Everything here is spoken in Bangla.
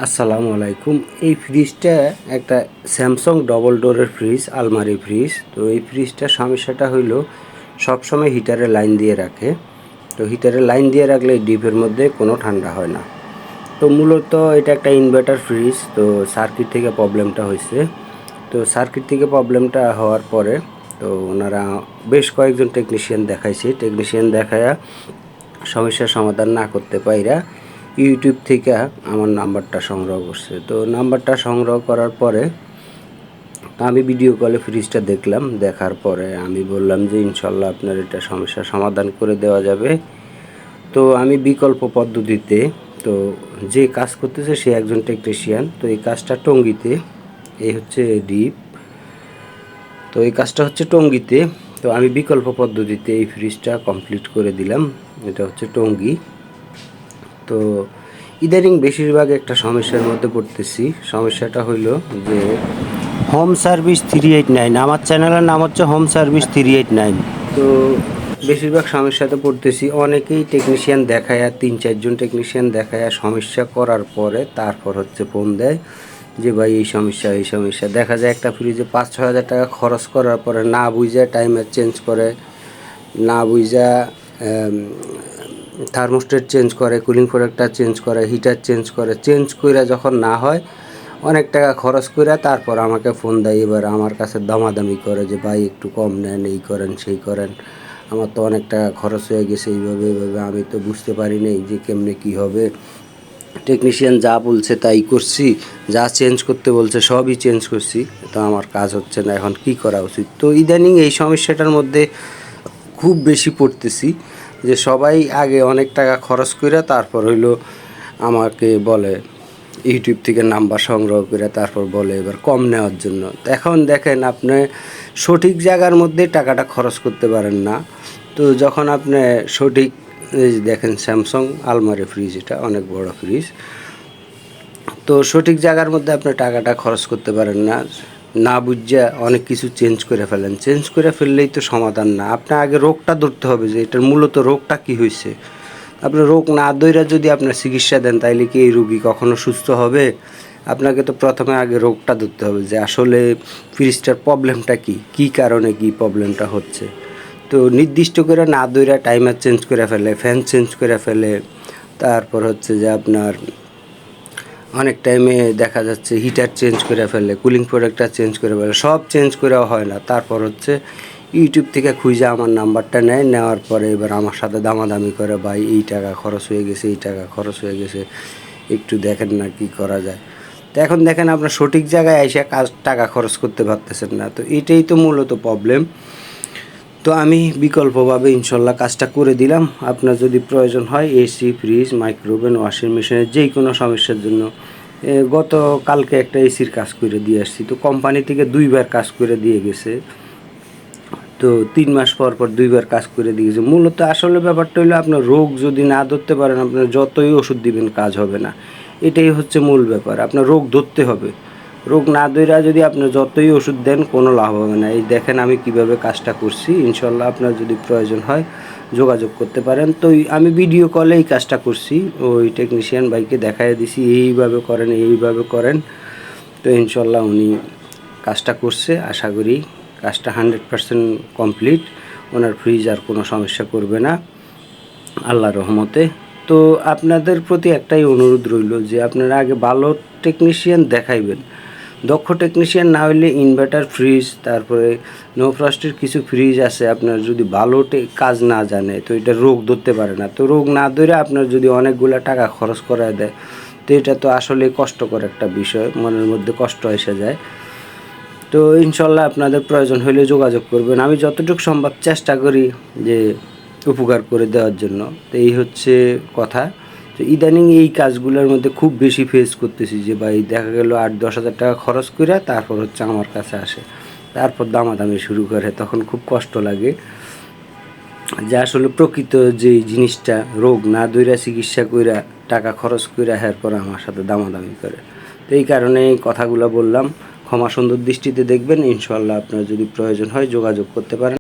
আসসালামু আলাইকুম। এই ফ্রিজটা একটা স্যামসাং ডবল ডোরের ফ্রিজ, আলমারি ফ্রিজ। তো এই ফ্রিজটার সমস্যাটা হইলো সবসময় হিটারে লাইন দিয়ে রাখে। তো হিটারে লাইন দিয়ে রাখলে ডিপের মধ্যে কোনো ঠান্ডা হয় না। তো মূলত এটা একটা ইনভার্টার ফ্রিজ। তো সার্কিট থেকে প্রবলেমটা হয়েছে। তো সার্কিট থেকে প্রবলেমটা হওয়ার পরে তো ওনারা বেশ কয়েকজন টেকনিশিয়ান দেখাইছে। টেকনিশিয়ান দেখায়া সমস্যার সমাধান না করতে পাইরা ইউটিউব থেকে আমার নাম্বারটা সংগ্রহ করছে। তো নাম্বারটা সংগ্রহ করার পরে আমি ভিডিও কলে ফ্রিজটা দেখলাম। দেখার পরে আমি বললাম যে ইনশাল্লাহ আপনার এটা সমস্যার সমাধান করে দেওয়া যাবে। তো আমি বিকল্প পদ্ধতিতে তো যে কাজ করতেছে সে একজন টেকনিশিয়ান। তো এই কাজটা টঙ্গীতে, এই হচ্ছে ডিপ। তো এই কাজটা হচ্ছে টঙ্গীতে। তো আমি বিকল্প পদ্ধতিতে এই ফ্রিজটা কমপ্লিট করে দিলাম। এটা হচ্ছে টঙ্গী। তো ইদানিং বেশিরভাগ একটা সমস্যার মধ্যে পড়তেছি। সমস্যাটা হইল যে হোম সার্ভিস 389, আমার চ্যানেলের নাম হচ্ছে হোম সার্ভিস 389। তো বেশিরভাগ সমস্যাতে পড়তেছি। অনেকেই টেকনিশিয়ান দেখায়, 3-4জন টেকনিশিয়ান দেখায় সমস্যা করার পরে তারপর হচ্ছে ফোন দেয় যে ভাই এই সমস্যা এই সমস্যা। দেখা যায় একটা ফ্রিজে 5-6 হাজার টাকা খরচ করার পরে না বুঝে টাইমার চেঞ্জ করে, না বুঝা থার্মোস্টেট চেঞ্জ করে, কুলিং প্রোডাক্টটা চেঞ্জ করে, হিটার চেঞ্জ করে। চেঞ্জ কইরা যখন না হয়, অনেক টাকা খরচ কইরা তারপর আমাকে ফোন দেয়। এবার আমার কাছে দামাদামি করে যে ভাই একটু কম নেন, এই করেন সেই করেন, আমার তো অনেক টাকা খরচ হয়ে গেছে এইভাবে এইভাবে, আমি তো বুঝতে পারি নাই যে কেমনে কী হবে। টেকনিশিয়ান যা বলছে তাই করছি, যা চেঞ্জ করতে বলছে সবই চেঞ্জ করছি, তো আমার কাজ হচ্ছে না, এখন কি করা উচিত। তো ইদানিং এই সমস্যাটার মধ্যে খুব বেশি পড়তেছি যে সবাই আগে অনেক টাকা খরচ করে তারপর হইলো আমাকে বলে ইউটিউব থেকে নাম্বার সংগ্রহ করে তারপর বলে এবার কম নেওয়ার জন্য। তো এখন দেখেন আপনি সঠিক জায়গার মধ্যে টাকাটা খরচ করতে পারেন না। তো যখন আপনি সঠিক, এই যে দেখেন স্যামসাং আলমারি ফ্রিজ, এটা অনেক বড় ফ্রিজ। তো সঠিক জায়গার মধ্যে আপনি টাকাটা খরচ করতে পারেন না, না বুঝা অনেক কিছু চেঞ্জ করে ফেলেন। চেঞ্জ করে ফেললেই তো সমাধান না। আপনার আগে রোগটা ধরতে হবে যে এটার মূলত রোগটা কী হয়েছে। আপনার রোগ না ধইরা যদি আপনার চিকিৎসা দেন তাইলে কি এই রোগী কখনো সুস্থ হবে? আপনাকে তো প্রথমে আগে রোগটা ধরতে হবে যে আসলে ফ্রিজটার প্রবলেমটা কী, কী কারণে কী প্রবলেমটা হচ্ছে। তো নির্দিষ্ট করে না ধইরা টাইমার চেঞ্জ করে ফেলে, ফ্যান চেঞ্জ করে ফেলে, তারপর হচ্ছে যে আপনার অনেক টাইমে দেখা যাচ্ছে হিটার চেঞ্জ করে ফেলে, কুলিং প্রোডাক্টটা চেঞ্জ করে ফেলে, সব চেঞ্জ করেও হয় না। তারপর হচ্ছে ইউটিউব থেকে খুঁজে আমার নাম্বারটা নেয়, নেওয়ার পরে এবার আমার সাথে দামাদামি করে, ভাই এই টাকা খরচ হয়ে গেছে, এই টাকা খরচ হয়ে গেছে, একটু দেখেন না কী করা যায়। তো এখন দেখেন আপনার সঠিক জায়গায় এসে টাকা খরচ করতে পারতেছেন না। তো এটাই তো মূলত প্রবলেম। তো আমি বিকল্পভাবে ইনশাল্লাহ কাজটা করে দিলাম। আপনার যদি প্রয়োজন হয় এসি, ফ্রিজ, মাইক্রোওভেন, ওয়াশিং মেশিনের যেই কোনো সমস্যার জন্য, গত কালকে একটা এসির কাজ করে দিয়ে আসছি। তো কোম্পানি থেকে 2বার কাজ করে দিয়ে গেছে। তো 3 মাস পর পর 2বার কাজ করে দিয়ে গেছে। মূলত আসলে ব্যাপারটা হলো আপনার রোগ যদি না ধরতে পারেন, আপনার যতই ওষুধ দিবেন কাজ হবে না। এটাই হচ্ছে মূল ব্যাপার। আপনার রোগ ধরতে হবে। রোগ না ধইরা যদি আপনি যতই ওষুধ দেন কোনো লাভ হবে না। এই দেখেন আমি কিভাবে কাজটা করছি। ইনশাল্লাহ আপনার যদি প্রয়োজন হয় যোগাযোগ করতে পারেন। তো আমি ভিডিও কলে এই কাজটা করছি, ওই টেকনিশিয়ান ভাইকে দেখাই দিছি এইভাবে করেন এইভাবে করেন। তো ইনশাল্লাহ উনি কাজটা করছে। আশা করি কাজটা 100% কমপ্লিট। ওনার ফ্রিজ আর কোনো সমস্যা করবে না আল্লাহর রহমতে। তো আপনাদের প্রতি একটাই অনুরোধ রইল যে আপনারা আগে ভালো টেকনিশিয়ান দেখাইবেন। দক্ষ টেকনিশিয়ান না হইলে ইনভার্টার ফ্রিজ, তারপরে নো ফ্রস্টের কিছু ফ্রিজ আছে, আপনার যদি ভালো কাজ না জানে তো এটা রোগ ধরতে পারে না। তো রোগ না ধরে আপনার যদি অনেকগুলো টাকা খরচ করায় দেয় তো এটা তো আসলে কষ্টকর একটা বিষয়, মনের মধ্যে কষ্ট এসে যায়। তো ইনশাল্লাহ আপনাদের প্রয়োজন হলে যোগাযোগ করবেন। আমি যতটুকু সম্ভব চেষ্টা করি যে উপকার করে দেওয়ার জন্য। তো এই হচ্ছে কথা। তো ইদানিং এই কাজগুলোর মধ্যে খুব বেশি ফেস করতেছি যে ভাই দেখা গেল 8-10 হাজার টাকা খরচ করে তারপর হচ্ছে আমার কাছে আসে, তারপর দামাদামি শুরু করে। তখন খুব কষ্ট লাগে যে আসলে প্রকৃত যে জিনিসটা রোগ না ধইরা চিকিৎসা কইরা টাকা খরচ কইরা এরপর আমার সাথে দামাদামি করে। তো এই কারণে এই কথাগুলো বললাম। ক্ষমা সুন্দর দৃষ্টিতে দেখবেন। ইনশাল্লাহ আপনার যদি প্রয়োজন হয় যোগাযোগ করতে পারেন।